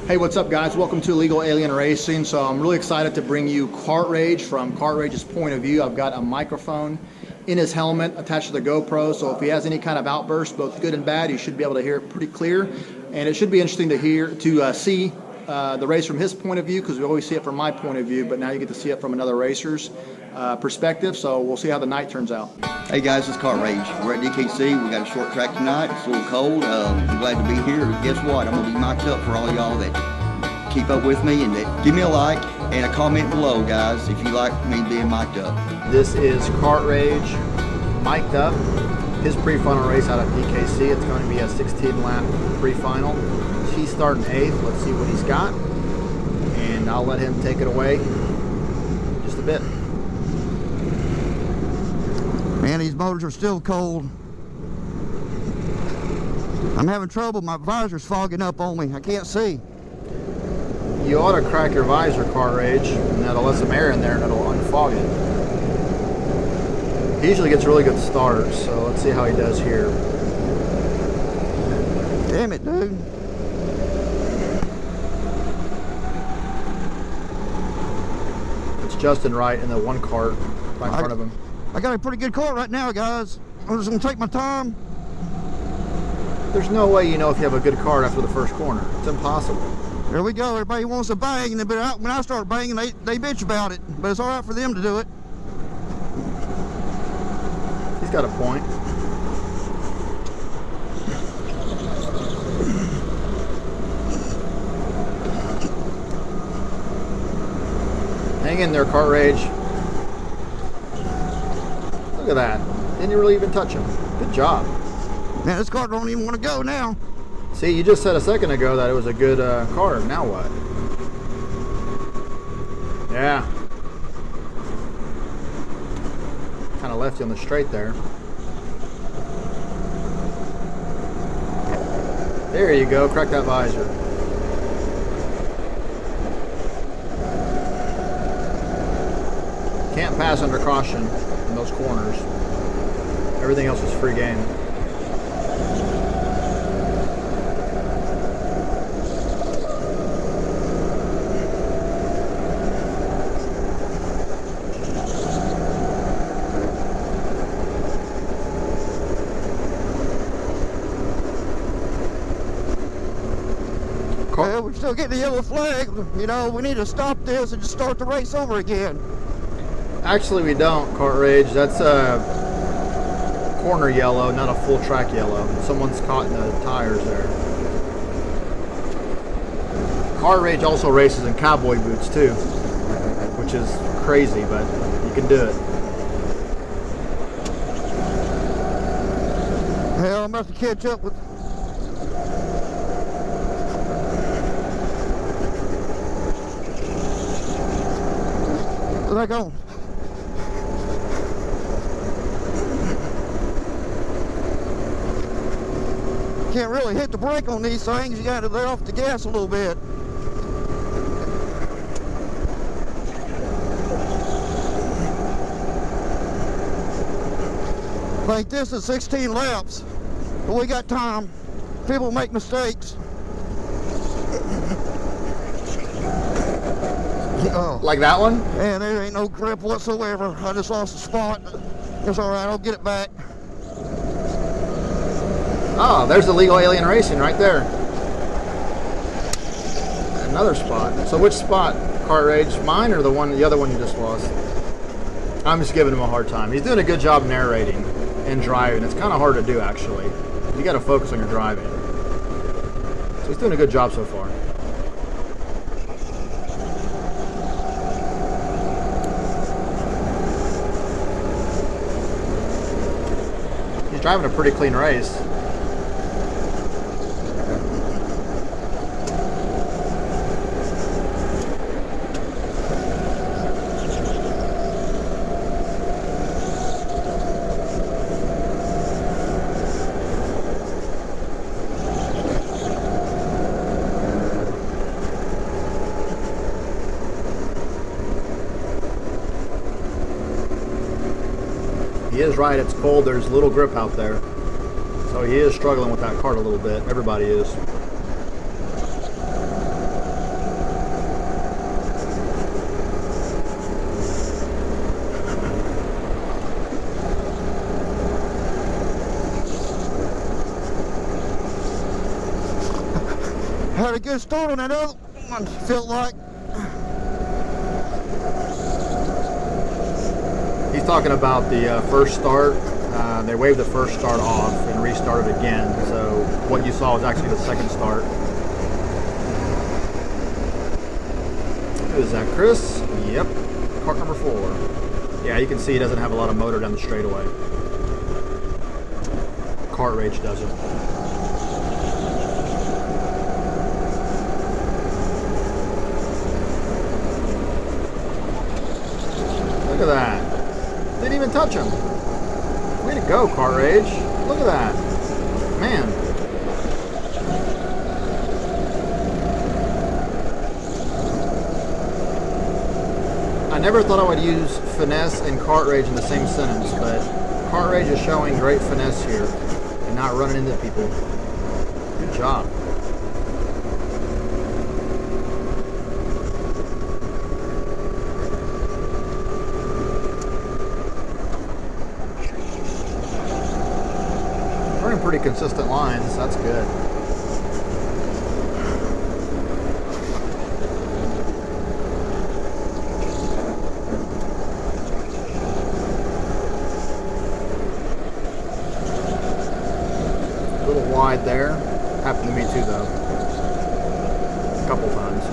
Hey, what's up guys? Welcome to Illegal Alien Racing. So I'm really excited to bring you Kart Rage from Kart Rage's point of view. I've got a microphone in his helmet attached to the GoPro, so if he has any kind of outburst, both good and bad, you should be able to hear it pretty clear. And it should be interesting to see the race from his point of view, because we always see it from my point of view, but now you get to see it from another racer's perspective. So we'll see how the night turns out. Hey guys, it's Kart Rage. We're at DKC. We got a short track tonight. It's a little cold. I'm glad to be here. Guess what? I'm gonna be mic'd up for all y'all that keep up with me, and that give me a like and a comment below, guys, if you like me being mic'd up. This is Kart Rage mic'd up. His pre-final race out of DKC. It's going to be a 16-lap pre-final. He's starting 8th. Let's see what he's got, and I'll let him take it away in just a bit. Man, these motors are still cold. I'm having trouble. My visor's fogging up on me. I can't see. You ought to crack your visor, Kart Rage, and that'll let some air in there and it'll unfog it. He usually gets really good starts, so let's see how he does here. Damn it, dude. It's Justin Wright in the one cart right in front of him. I got a pretty good car right now, guys. I'm just gonna take my time. There's no way you know if you have a good cart after the first corner. It's impossible. There we go. Everybody wants to bang, and when I start banging, they bitch about it. But it's all right for them to do it. He's got a point. Hang in there, Kart Rage. Look at that. Didn't you really even touch him? Good job. Man, this car don't even want to go now. See, you just said a second ago that it was a good car. Now what? Yeah. Kind of left you on the straight there. There you go. Crack that visor. Can't pass under caution in those corners. Everything else is free game. Well, we're still getting the yellow flag. You know, we need to stop this and just start the race over again. Actually, we don't, Kart Rage. That's a corner yellow, not a full track yellow. Someone's caught in the tires there. Kart Rage also races in cowboy boots too, which is crazy, but you can do it. Hell, I'm about to catch up with... Like on. Can't really hit the brake on these things. You got to let off the gas a little bit. I think this is 16 laps, but we got time. People make mistakes. Oh. Like that one? Man, there ain't no grip whatsoever. I just lost a spot. It's all right, I'll get it back. Oh, there's the Legal Alien Racing right there. Another spot. So which spot, Kart Rage? Mine or the other one you just lost? I'm just giving him a hard time. He's doing a good job narrating and driving. It's kind of hard to do, actually. You got to focus on your driving. So he's doing a good job so far. He's driving a pretty clean race. He is right, it's cold, there's little grip out there. So he is struggling with that cart a little bit. Everybody is. Had a good start on that other one, felt like. He's talking about the first start. They waved the first start off and restarted again. So what you saw was actually the second start. Who is that, Chris? Yep, cart number 4. Yeah, you can see he doesn't have a lot of motor down the straightaway. Kart Rage doesn't. Look at that. Didn't even touch him. Way to go, Kart Rage. Look at that. Man. I never thought I would use finesse and Kart Rage in the same sentence, but Kart Rage is showing great finesse here and not running into people. Good job. Running pretty consistent lines, that's good. A little wide there. Happened to me too though. A couple times.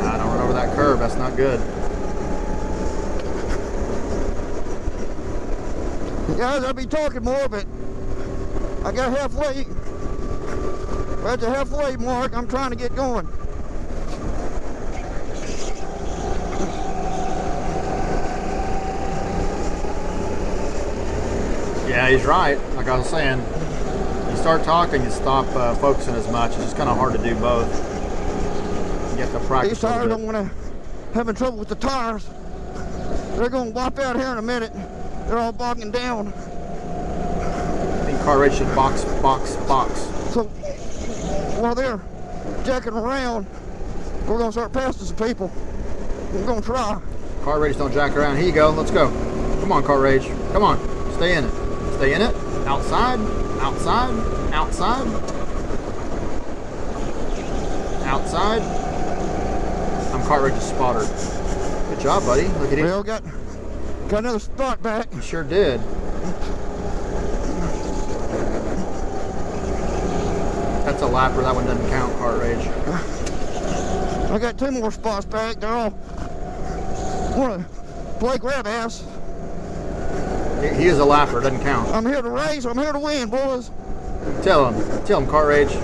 I don't run over that curve, that's not good. Guys, I'll be talking more, but I got halfway. At the halfway mark, I'm trying to get going. Yeah, he's right. Like I was saying, you start talking, you stop focusing as much. It's just kind of hard to do both. You have to practice. These tires don't want to having trouble with the tires. They're going to wipe out here in a minute. They're all bogging down. I think Kart Rage should box. So while they're jacking around, we're going to start passing some people. We're going to try. Kart Rage don't jack around. Here you go. Let's go. Come on, Kart Rage. Come on. Stay in it. Stay in it. Outside. Outside. Outside. Outside. I'm Kart Rage's spotter. Good job, buddy. Look at him. Well, got another spot back. You sure did. That's a lapper. That one doesn't count, Kart Rage. I got 2 more spots back. They're all want to play grab ass. He is a lapper. Doesn't count. I'm here to race. I'm here to win, boys. Tell him, Kart Rage.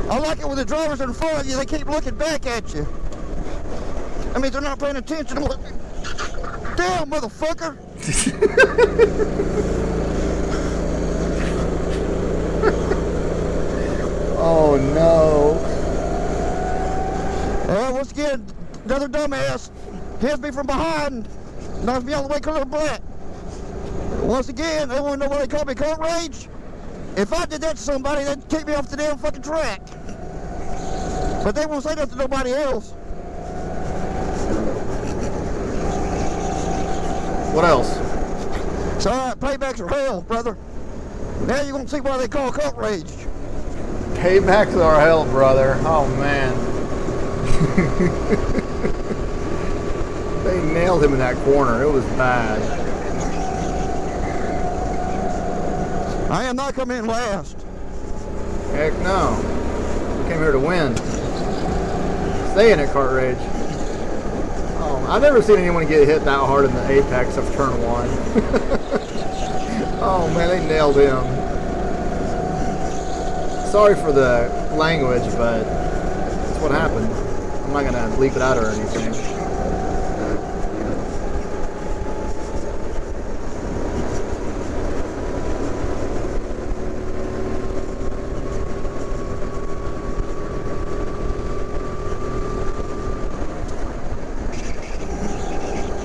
I like it when the drivers in front of you, they keep looking back at you. I mean, they're not paying attention. Damn, motherfucker. Oh, no. Once again, another dumbass hits me from behind, knocks me all the way clear to black. Once again, they want to know why they call me Kart Rage. If I did that to somebody, they'd kick me off the damn fucking track. But they won't say that to nobody else. What else? It's all right, paybacks are hell, brother. Now you're gonna see why they call Kart Rage. Paybacks are hell, brother. Oh, man. They nailed him in that corner. It was bad. I am not coming in last. Heck no. We came here to win. Stay in it, Kart Rage. Oh, I've never seen anyone get hit that hard in the apex of turn 1. Oh man, they nailed him. Sorry for the language, but that's what happened. I'm not gonna bleep it out or anything.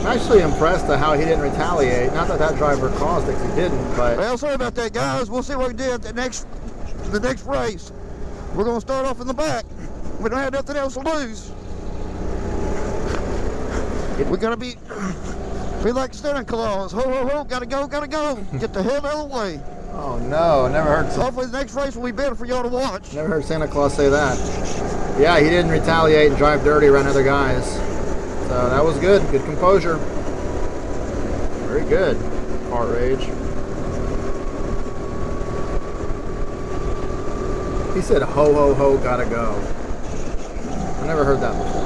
I'm actually impressed at how he didn't retaliate. Not that that driver caused it, 'cause he didn't, but... Well, sorry about that, guys. We'll see what we do at the next race. We're going to start off in the back. We don't have nothing else to lose. We gotta be like Santa Claus. Ho, ho, ho, gotta go, gotta go. Get the hell out of the way. Oh no, never heard. Hopefully the next race will be better for y'all to watch. Never heard Santa Claus say that. Yeah, he didn't retaliate and drive dirty around other guys. So that was good. Good composure. Very good. Kart Rage. He said, ho, ho, ho, gotta go. I never heard that before.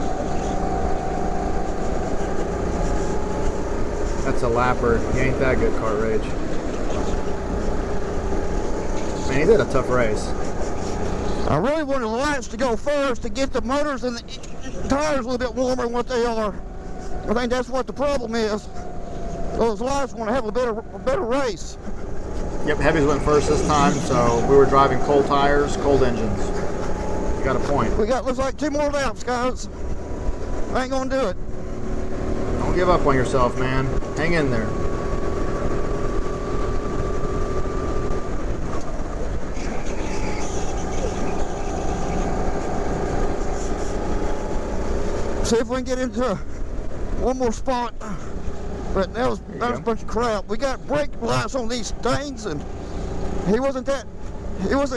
That's a lapper. He ain't that good, Kart Rage. Man, he did a tough race. I really wanted the lights to go first to get the motors and the tires a little bit warmer than what they are. I think that's what the problem is. Those lights want to have a better race. Yep, heavies went first this time, so we were driving cold tires, cold engines. You got a point. We got, looks like 2 more laps, guys. I ain't gonna do it. Don't give up on yourself, man. Hang in there. See if we can get into one more spot. But that was a bunch of crap. We got brake lights on these things, and he wasn't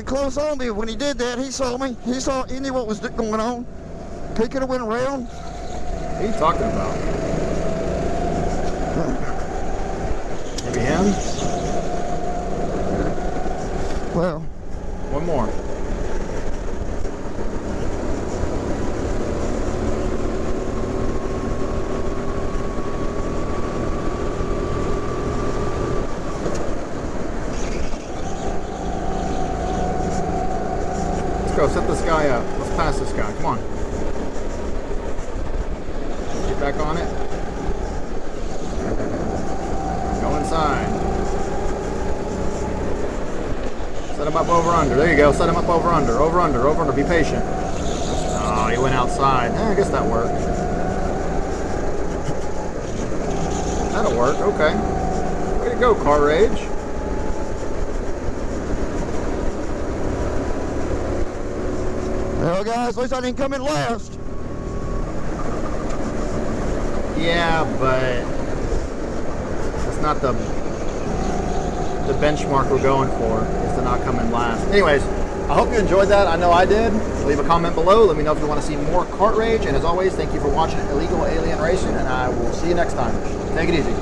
close on me when he did that. He saw me. He knew what was going on. He could have went around. What are you talking about? Maybe him? Well, one more. Go set this guy up. Let's pass this guy. Come on. Get back on it. Go inside. Set him up over under. There you go. Set him up over under. Over under. Over under. Be patient. Oh, he went outside. I guess that worked. That'll work. Okay. Way to go, Kart Rage. Well, guys, at least I didn't come in last. Yeah, but it's not the benchmark we're going for, is to not come in last. Anyways, I hope you enjoyed that. I know I did. Leave a comment below. Let me know if you want to see more Kart Rage. And as always, thank you for watching Illegal Alien Racing, and I will see you next time. Take it easy.